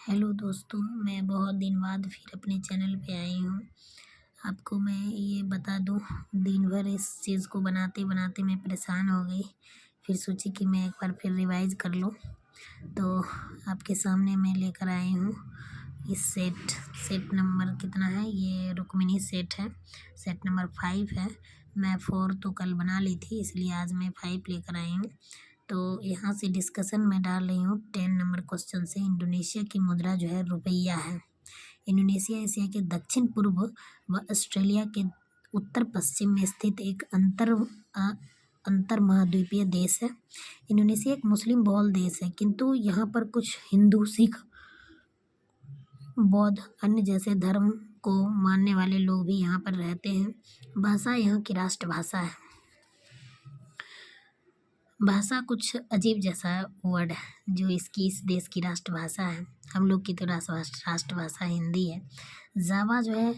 Hello दोस्तों, मैं बहुत दिन बाद फिर अपने चैनल पे आई हूँ। आपको मैं ये बता दूँ, दिन भर इस चीज़ को बनाते बनाते मैं परेशान हो गई। फिर सोची कि मैं एक बार फिर रिवाइज़ कर लूँ, तो आपके सामने मैं लेकर आई हूँ इस सेट नंबर कितना है, ये रुक्मिणी सेट है, सेट नंबर 5 है। मैं 4 तो कल बना ली थी, इसलिए आज मैं 5 लेकर आई हूँ। तो यहाँ से डिस्कशन में डाल रही हूँ 10 नंबर क्वेश्चन से। इंडोनेशिया की मुद्रा जो है रुपया है। इंडोनेशिया एशिया के दक्षिण पूर्व व ऑस्ट्रेलिया के उत्तर पश्चिम में स्थित एक अंतर महाद्वीपीय देश है। इंडोनेशिया एक मुस्लिम बहुल देश है, किंतु यहाँ पर कुछ हिंदू, सिख, बौद्ध, अन्य जैसे धर्म को मानने वाले लोग भी यहाँ पर रहते हैं। भाषा यहाँ की राष्ट्रभाषा है। भाषा कुछ अजीब जैसा वर्ड है जो इस देश की राष्ट्रभाषा है। हम लोग की तो राष्ट्रभाषा हिंदी है। जावा जो है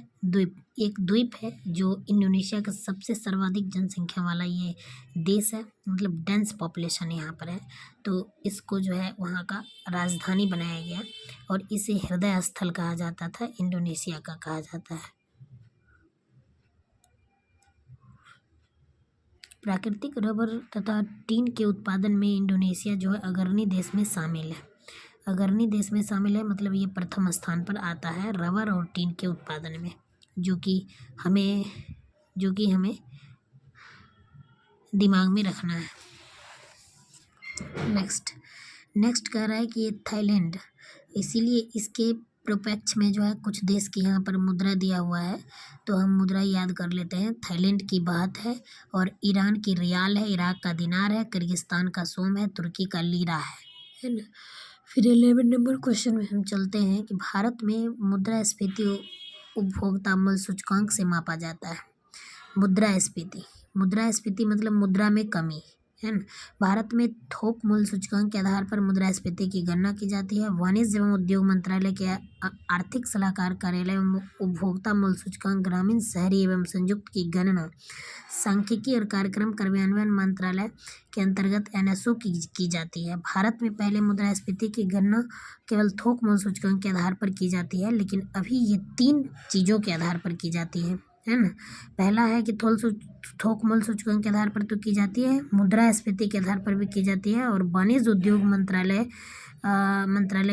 एक द्वीप है जो इंडोनेशिया का सबसे सर्वाधिक जनसंख्या वाला ये देश है, मतलब डेंस पॉपुलेशन यहाँ पर है। तो इसको जो है वहाँ का राजधानी बनाया गया और इसे हृदय स्थल कहा जाता था, इंडोनेशिया का कहा जाता है। प्राकृतिक रबर तथा टीन के उत्पादन में इंडोनेशिया जो है अग्रणी देश में शामिल है। अग्रणी देश में शामिल है मतलब ये प्रथम स्थान पर आता है रबर और टीन के उत्पादन में, जो कि हमें दिमाग में रखना है। नेक्स्ट कह रहा है कि ये थाईलैंड, इसीलिए इसके प्रोपेक्ष में जो है कुछ देश की यहाँ पर मुद्रा दिया हुआ है, तो हम मुद्रा याद कर लेते हैं। थाईलैंड की बात है, और ईरान की रियाल है, इराक का दिनार है, किर्गिस्तान का सोम है, तुर्की का लीरा है ना। फिर 11 नंबर क्वेश्चन में हम चलते हैं कि भारत में मुद्रास्फीति उपभोक्ता मूल्य सूचकांक से मापा जाता है। मुद्रास्फीति मतलब मुद्रा में कमी है ना। भारत में थोक मूल्य सूचकांक के आधार पर मुद्रास्फीति की गणना की जाती है। वाणिज्य एवं उद्योग मंत्रालय के आर्थिक सलाहकार कार्यालय एवं उपभोक्ता मूल्य सूचकांक ग्रामीण, शहरी एवं संयुक्त की गणना सांख्यिकी और कार्यक्रम कार्यान्वयन मंत्रालय के अंतर्गत NSO की जाती है। भारत में पहले मुद्रास्फीति की गणना केवल थोक मूल्य सूचकांक के आधार पर की जाती है, लेकिन अभी ये 3 चीज़ों के आधार पर की जाती है ना। पहला है कि थोक मूल्य सूचकांक के आधार पर तो की जाती है, मुद्रास्फीति के आधार पर भी की जाती है, और वाणिज्य उद्योग मंत्रालय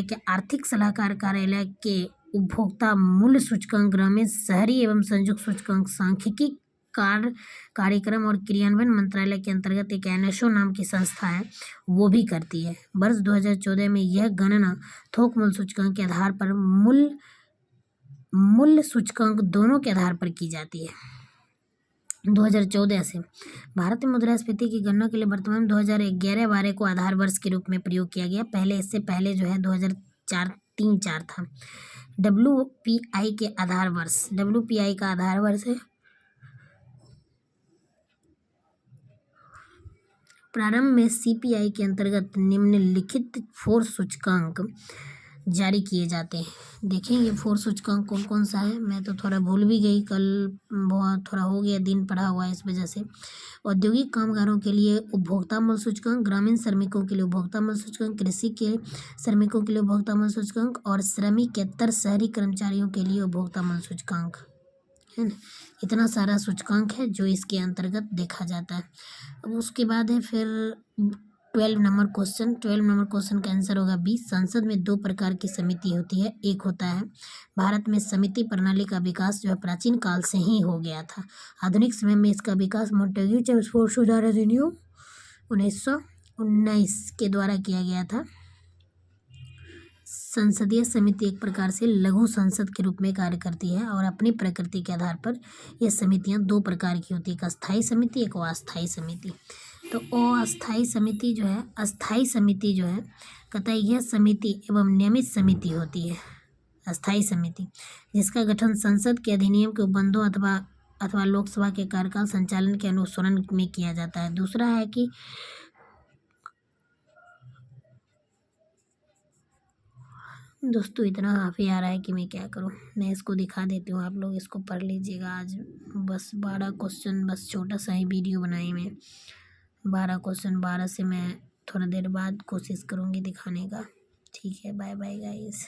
के आर्थिक सलाहकार कार्यालय के उपभोक्ता मूल्य सूचकांक ग्रामीण, शहरी एवं संयुक्त सूचकांक सांख्यिकी कार्यक्रम और क्रियान्वयन मंत्रालय के अंतर्गत एक NSO नाम की संस्था है, वो भी करती है। वर्ष 2014 में यह गणना थोक मूल्य सूचकांक के आधार पर मूल्य सूचकांक दोनों के आधार पर की जाती है। 2014 से भारत में मुद्रास्फीति की गणना के लिए वर्तमान 2011-12 को आधार वर्ष के रूप में प्रयोग किया गया। इससे पहले जो है 2004 था। WPI का आधार वर्ष है। प्रारंभ में CPI के अंतर्गत निम्नलिखित 4 सूचकांक जारी किए जाते हैं। देखें ये 4 सूचकांक कौन कौन सा है, मैं तो थोड़ा भूल भी गई, कल बहुत थोड़ा हो गया दिन पढ़ा हुआ है इस वजह से। औद्योगिक कामगारों के लिए उपभोक्ता मूल्य सूचकांक, ग्रामीण श्रमिकों के लिए उपभोक्ता मूल्य सूचकांक, कृषि के श्रमिकों के लिए उपभोक्ता मूल्य सूचकांक, और श्रमिकेतर शहरी कर्मचारियों के लिए उपभोक्ता मूल्य सूचकांक है ना। इतना सारा सूचकांक है जो इसके अंतर्गत देखा जाता है। अब उसके बाद है फिर 12 नंबर क्वेश्चन का आंसर होगा बी। संसद में 2 प्रकार की समिति होती है। एक होता है भारत में समिति प्रणाली का विकास जो है प्राचीन काल से ही हो गया था। आधुनिक समय में इसका विकास मोंटेग्यू चेम्सफोर्ड सुधार अधिनियम 1919 के द्वारा किया गया था। संसदीय समिति एक प्रकार से लघु संसद के रूप में कार्य करती है, और अपनी प्रकृति के आधार पर यह समितियां 2 प्रकार की होती है, एक अस्थायी समिति, एक अस्थायी समिति। तो अस्थायी समिति जो है कतई यह समिति एवं नियमित समिति होती है। अस्थायी समिति जिसका गठन संसद के अधिनियम के उपबंधों अथवा लोकसभा के कार्यकाल संचालन के अनुसरण में किया जाता है। दूसरा है कि दोस्तों इतना काफ़ी आ रहा है कि मैं क्या करूं, मैं इसको दिखा देती हूँ, आप लोग इसको पढ़ लीजिएगा। आज बस 12 क्वेश्चन, बस छोटा सा ही वीडियो बनाई मैं। 12 क्वेश्चन, 12 से मैं थोड़ा देर बाद कोशिश करूँगी दिखाने का। ठीक है, बाय बाय गाइस।